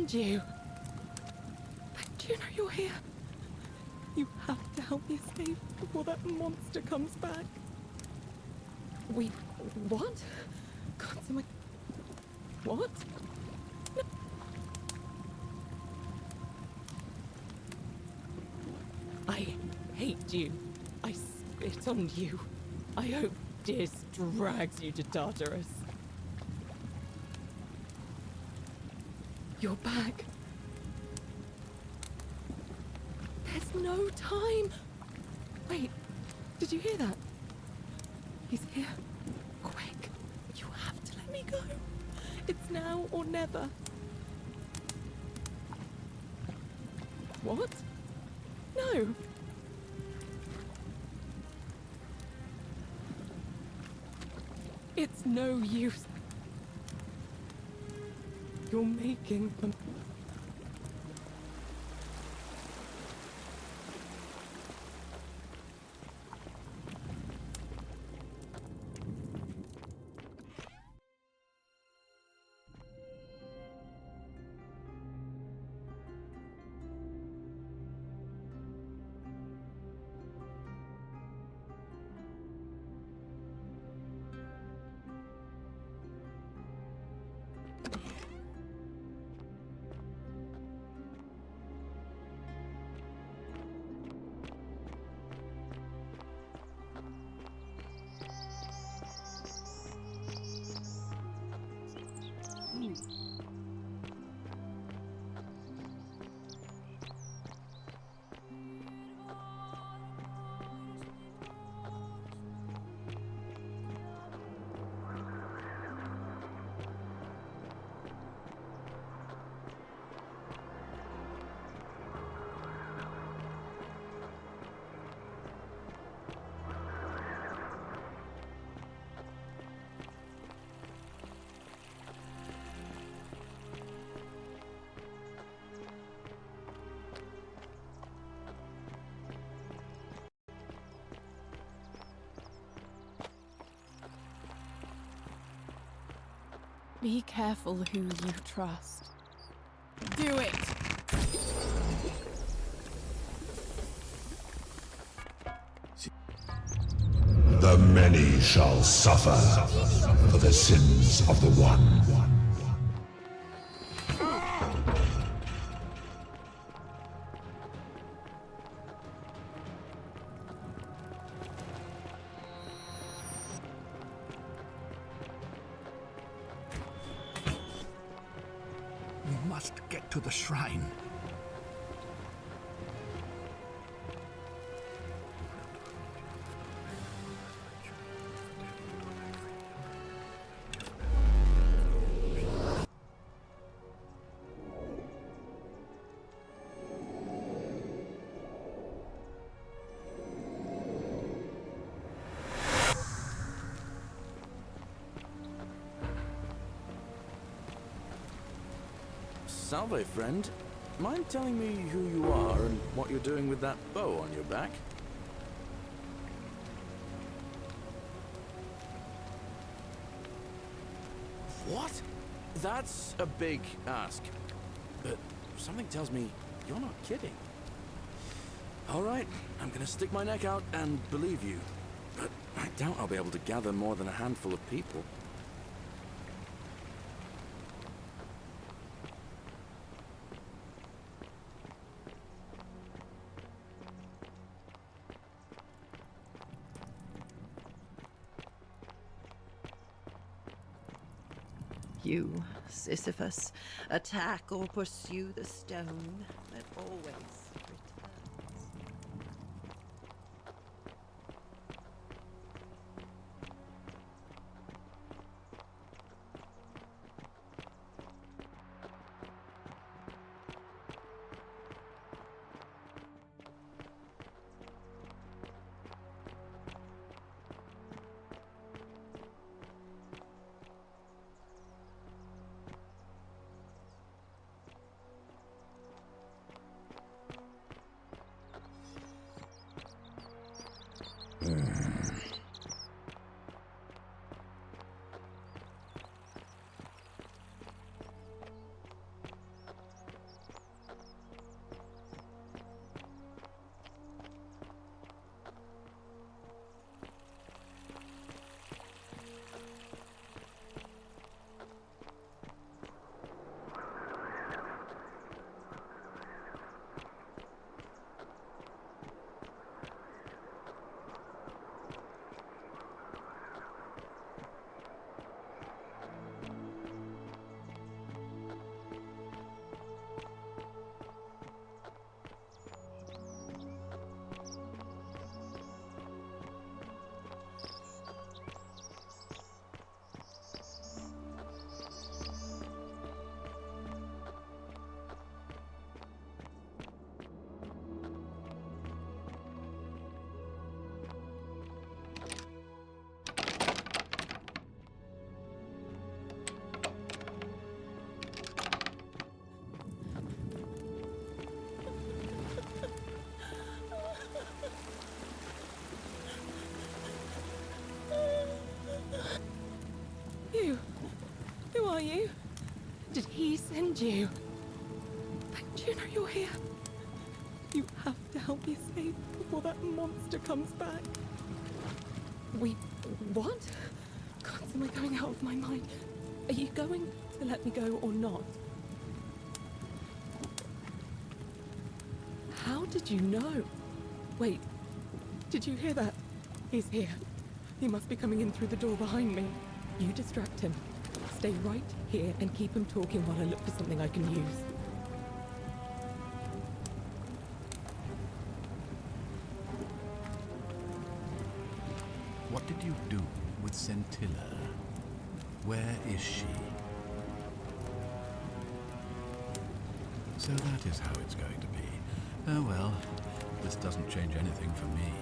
found you. Do you know you're here? You have to help me escape before that monster comes back. Wait, what? God, so what? No. I hate you. I spit on you. I hope Dis drags you to Tartarus. You're back. There's no time. Wait, did you hear that? He's here. Quick, you have to let me go. It's now or never. What? No. It's no use. You're making them. Be careful who you trust. Do it! The many shall suffer for the sins of the one. We must get to the shrine. Salve, friend. Mind telling me who you are and what you're doing with that bow on your back? What? That's a big ask. But something tells me you're not kidding. All right, I'm gonna stick my neck out and believe you. But I doubt I'll be able to gather more than a handful of people. You, Sisyphus, attack or pursue the stone that always returns. find you. But you know you're here. You have to help me escape before that monster comes back. What? God, am I going out of my mind? Are you going to let me go or not? How did you know? Wait, did you hear that? He's here. He must be coming in through the door behind me. You distract him. Stay right here and keep him talking while I look for something I can use. What did you do with Scintilla? Where is she? So that is how it's going to be. Oh well, this doesn't change anything for me.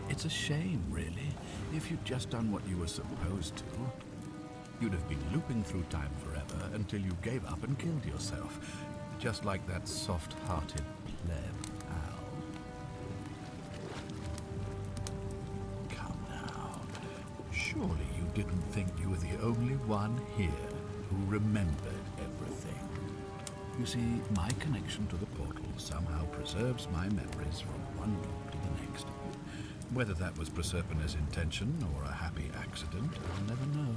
It's a shame, really. If you'd just done what you were supposed to, you'd have been looping through time forever until you gave up and killed yourself. Just like that soft-hearted pleb, Al. Come now. Surely you didn't think you were the only one here who remembered everything. You see, my connection to the portal somehow preserves my memories from one loop to the next. Whether that was Proserpina's intention or a happy accident, I'll never know.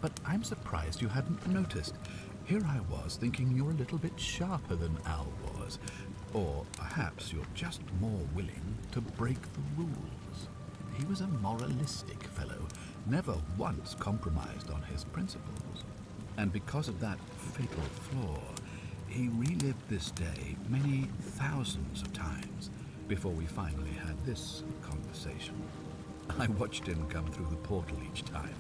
But I'm surprised you hadn't noticed. Here I was thinking you're a little bit sharper than Al was. Or perhaps you're just more willing to break the rules. He was a moralistic fellow, never once compromised on his principles. And because of that fatal flaw, he relived this day many thousands of times before we finally had this conversation. I watched him come through the portal each time,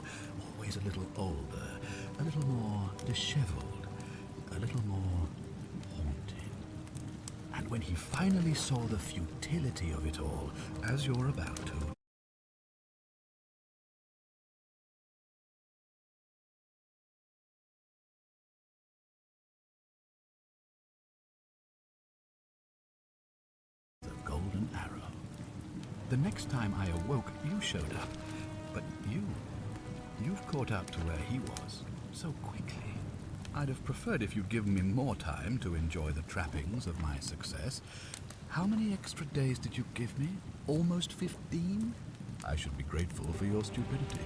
always a little older, a little more disheveled, a little more haunted. And when he finally saw the futility of it all, as you're about to, the golden arrow. The next time I awoke, you showed up, but you've caught up to where he was so quickly. I'd have preferred if you'd given me more time to enjoy the trappings of my success. How many extra days did you give me? Almost 15? I should be grateful for your stupidity.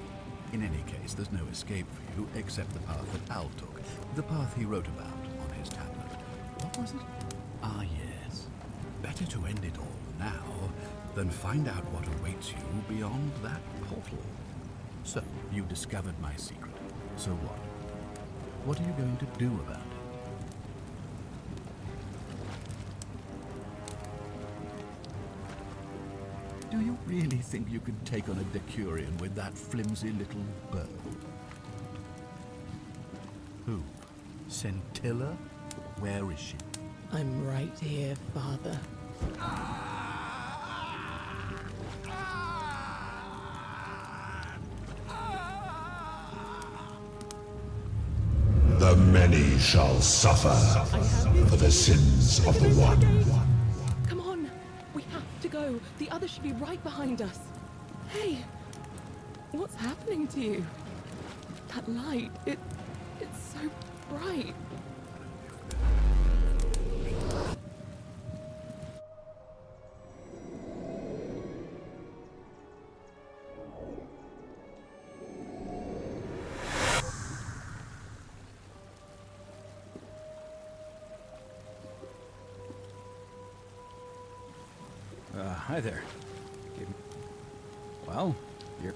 In any case, there's no escape for you except the path that Al took, the path he wrote about on his tablet. What was it? Ah, yes. Better to end it all now than find out what awaits you beyond that portal. So, you discovered my secret. So what? What are you going to do about it? Do you really think you could take on a Decurion with that flimsy little bow? Who? Scintilla? Where is she? I'm right here, Father. The many shall suffer for the sins of the one. Come on, we have to go. The others should be right behind us. Hey, what's happening to you? That light, it's so bright. Hi there. Well, you're...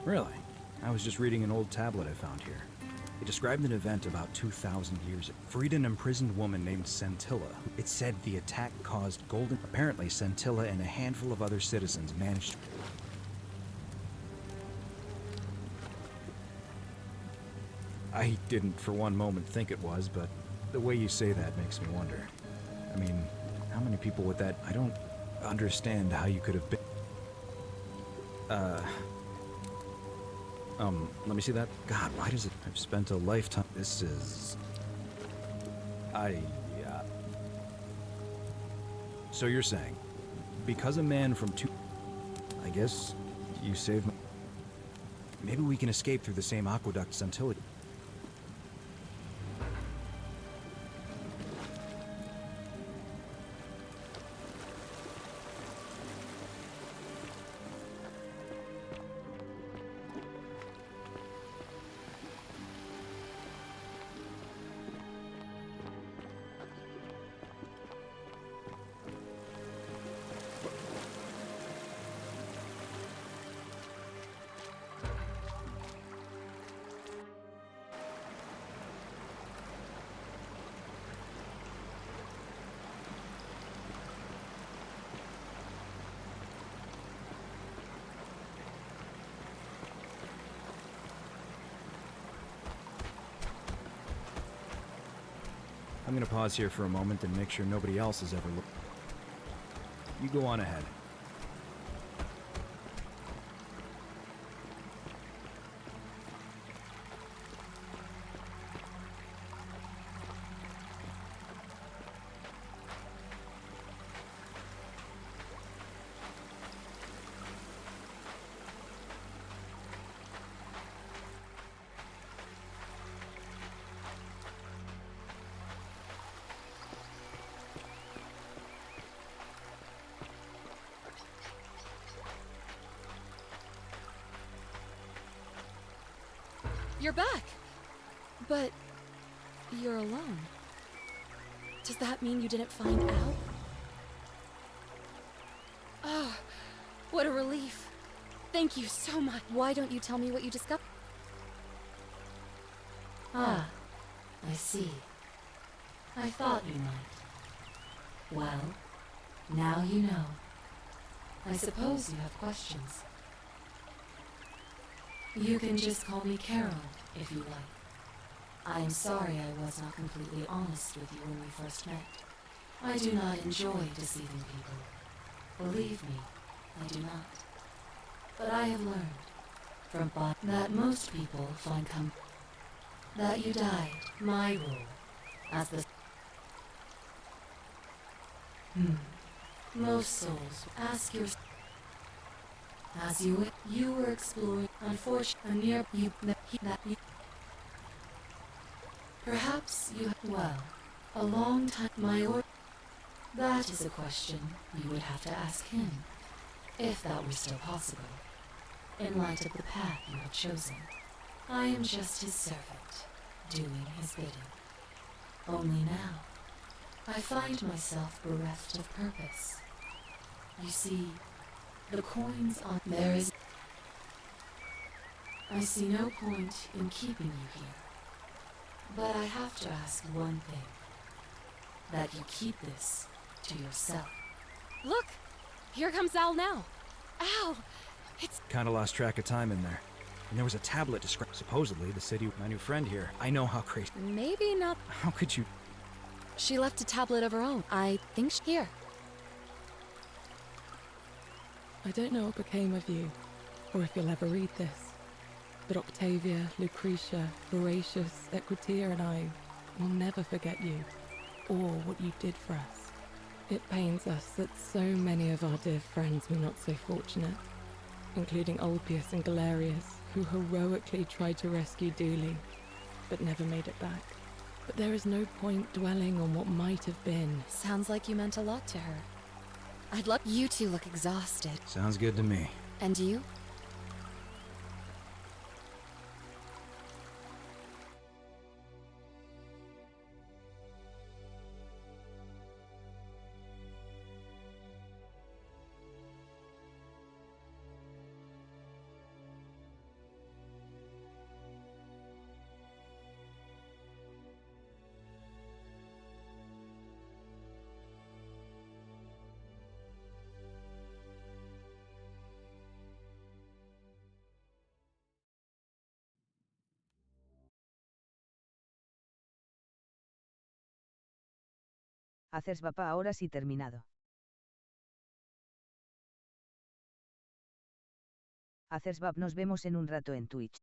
Really? I was just reading an old tablet I found here. It described an event about 2,000 years ago. Freed an imprisoned woman named Scintilla. It said the attack caused golden... Apparently, Scintilla and a handful of other citizens managed... I didn't for one moment think it was, but the way you say that makes me wonder. I mean, how many people with that... I don't understand how you could have been... let me see that. God, why does it... I've spent a lifetime... This is... So you're saying, because a man from two... I guess you saved my... Maybe we can escape through the same aqueduct Centilla. I'm gonna pause here for a moment and make sure nobody else has ever looked. You go on ahead. You're back! But you're alone. Does that mean you didn't find out? Oh, what a relief. Thank you so much. Why don't you tell me what you discovered? Ah, I see. I thought you might. Well, now you know. I suppose you have questions. You can just call me Carol, if you like. I am sorry I was not completely honest with you when we first met. I do not enjoy deceiving people. Believe me, I do not. But I have learned from that most people find that you died. My rule as the most souls ask your as you were exploring unfortunately near you that you perhaps you well a long time that is a question you would have to ask him if that were still possible in light of the path you have chosen. I am just his servant doing his bidding. Only now I find myself bereft of purpose. You see, the coins on there is. I see no point in keeping you here. But I have to ask one thing. That you keep this to yourself. Look! Here comes Al now. Al! It's... Kinda lost track of time in there. And there was a tablet describing supposedly the city of my new friend here. I know how crazy. Maybe not... How could you... She left a tablet of her own. I think she's here. I don't know what became of you, or if you'll ever read this, but Octavia, Lucretia, Horatius, Equitia and I will never forget you, or what you did for us. It pains us that so many of our dear friends were not so fortunate, including Ulpius and Galerius, who heroically tried to rescue Dooley, but never made it back. But there is no point dwelling on what might have been. Sounds like you meant a lot to her. I'd love you two look exhausted. Sounds good to me. And you? Haces vapa ahora sí terminado. Haces vap, nos vemos en un rato en Twitch.